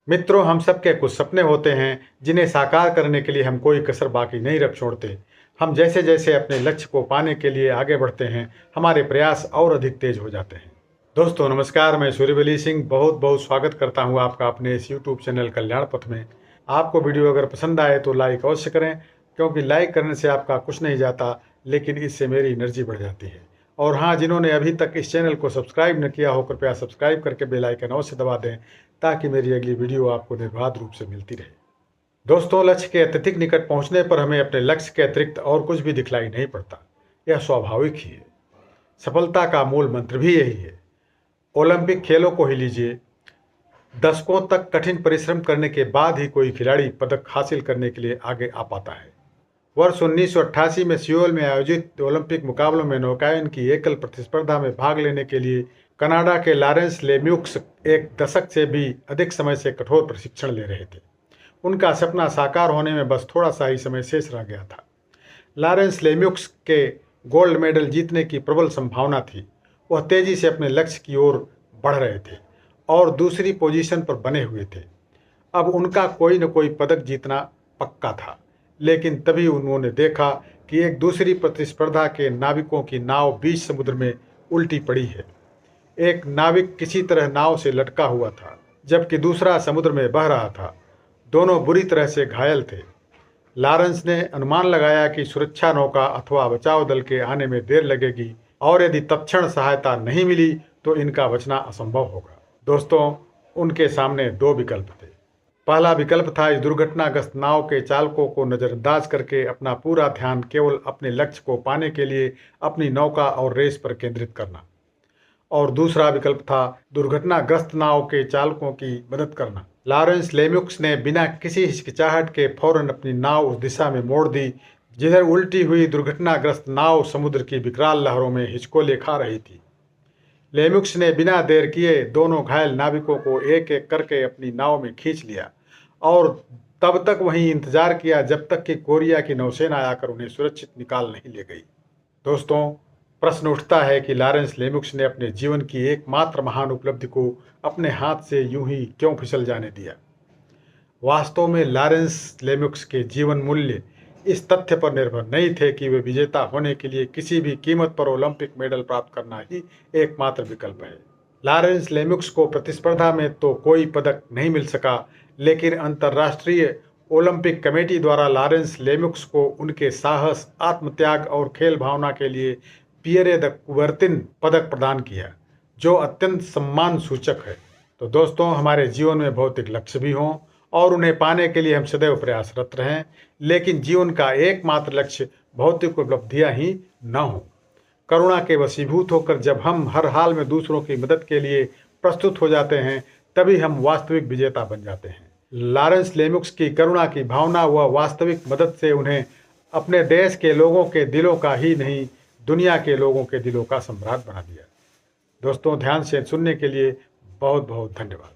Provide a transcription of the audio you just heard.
मित्रों, हम सबके कुछ सपने होते हैं जिन्हें साकार करने के लिए हम कोई कसर बाकी नहीं रख छोड़ते। हम जैसे जैसे अपने लक्ष्य को पाने के लिए आगे बढ़ते हैं, हमारे प्रयास और अधिक तेज हो जाते हैं। दोस्तों नमस्कार, मैं सूर्यवली सिंह बहुत बहुत स्वागत करता हूं आपका अपने इस यूट्यूब चैनल कल्याण पथ में। आपको वीडियो अगर पसंद आए तो लाइक अवश्य करें, क्योंकि लाइक करने से आपका कुछ नहीं जाता, लेकिन इससे मेरी एनर्जी बढ़ जाती है। और हाँ, जिन्होंने अभी तक इस चैनल को सब्सक्राइब न किया हो, कृपया सब्सक्राइब करके बेल आइकन अवश्य दबा दें, ताकि मेरी अगली वीडियो आपको निर्बाध रूप से मिलती रहे। दोस्तों, लक्ष्य के अत्यधिक निकट पहुंचने पर हमें अपने लक्ष्य के अतिरिक्त और कुछ भी दिखलाई नहीं पड़ता। यह स्वाभाविक ही है। सफलता का मूल मंत्र भी यही है। ओलंपिक खेलों को ही लीजिए, दशकों तक कठिन परिश्रम करने के बाद ही कोई खिलाड़ी पदक हासिल करने के लिए आगे आ पाता है। वर्ष 1988 में सियोल में आयोजित ओलंपिक मुकाबलों में नौकायन की एकल प्रतिस्पर्धा में भाग लेने के लिए कनाडा के लॉरेंस लेम्युक्स एक दशक से भी अधिक समय से कठोर प्रशिक्षण ले रहे थे। उनका सपना साकार होने में बस थोड़ा सा ही समय शेष रह गया था। लॉरेंस लेम्युक्स के गोल्ड मेडल जीतने की प्रबल संभावना थी। वह तेजी से अपने लक्ष्य की ओर बढ़ रहे थे और दूसरी पोजीशन पर बने हुए थे। अब उनका कोई न कोई पदक जीतना पक्का था। लेकिन तभी उन्होंने देखा कि एक दूसरी प्रतिस्पर्धा के नाविकों की नाव बीच समुद्र में उल्टी पड़ी है। एक नाविक किसी तरह नाव से लटका हुआ था, जबकि दूसरा समुद्र में बह रहा था। दोनों बुरी तरह से घायल थे। लॉरेंस ने अनुमान लगाया कि सुरक्षा नौका अथवा बचाव दल के आने में देर लगेगी और यदि तत्क्षण सहायता नहीं मिली तो इनका बचना असंभव होगा। दोस्तों, उनके सामने दो विकल्प थे। पहला विकल्प था इस दुर्घटनाग्रस्त नाव के चालकों को नज़रअंदाज करके अपना पूरा ध्यान केवल अपने लक्ष्य को पाने के लिए अपनी नौका और रेस पर केंद्रित करना, और दूसरा विकल्प था दुर्घटनाग्रस्त नाव के चालकों की मदद करना। लॉरेंस लेम्युक्स ने बिना किसी हिचकिचाहट के फौरन अपनी नाव उस दिशा में मोड़ दी जिधर उल्टी हुई दुर्घटनाग्रस्त नाव समुद्र की विकराल लहरों में हिचकोले खा रही थी। लेम्युक्स ने बिना देर किए दोनों घायल नाविकों को एक एक करके अपनी नाव में खींच लिया और तब तक वहीं इंतजार किया जब तक कि कोरिया की नौसेना आकर उन्हें सुरक्षित निकाल नहीं ले गई। दोस्तों, प्रश्न उठता है कि लॉरेंस लेम्युक्स ने अपने जीवन की एकमात्र महान उपलब्धि को अपने हाथ से यूं ही क्यों फिसल जाने दिया। वास्तव में लॉरेंस लेम्युक्स के जीवन मूल्य इस तथ्य पर निर्भर नहीं थे कि वे विजेता होने के लिए किसी भी कीमत पर ओलंपिक मेडल प्राप्त करना ही एकमात्र विकल्प है। लॉरेंस लेम्युक्स को प्रतिस्पर्धा में तो कोई पदक नहीं मिल सका, लेकिन अंतर्राष्ट्रीय ओलंपिक कमेटी द्वारा लॉरेंस लेम्युक्स को उनके साहस, आत्मत्याग और खेल भावना के लिए पियरे द कुबर्तिन पदक प्रदान किया, जो अत्यंत सम्मान सूचक है। तो दोस्तों, हमारे जीवन में भौतिक लक्ष्य भी हों और उन्हें पाने के लिए हम सदैव प्रयासरत रहें, लेकिन जीवन का एकमात्र लक्ष्य भौतिक उपलब्धियां ही न हों। करुणा के वशीभूत होकर जब हम हर हाल में दूसरों की मदद के लिए प्रस्तुत हो जाते हैं, तभी हम वास्तविक विजेता बन जाते हैं। लॉरेंस लेम्युक्स की करुणा की भावना व वास्तविक मदद से उन्हें अपने देश के लोगों के दिलों का ही नहीं, दुनिया के लोगों के दिलों का सम्राट बना दिया। दोस्तों, ध्यान से सुनने के लिए बहुत बहुत धन्यवाद।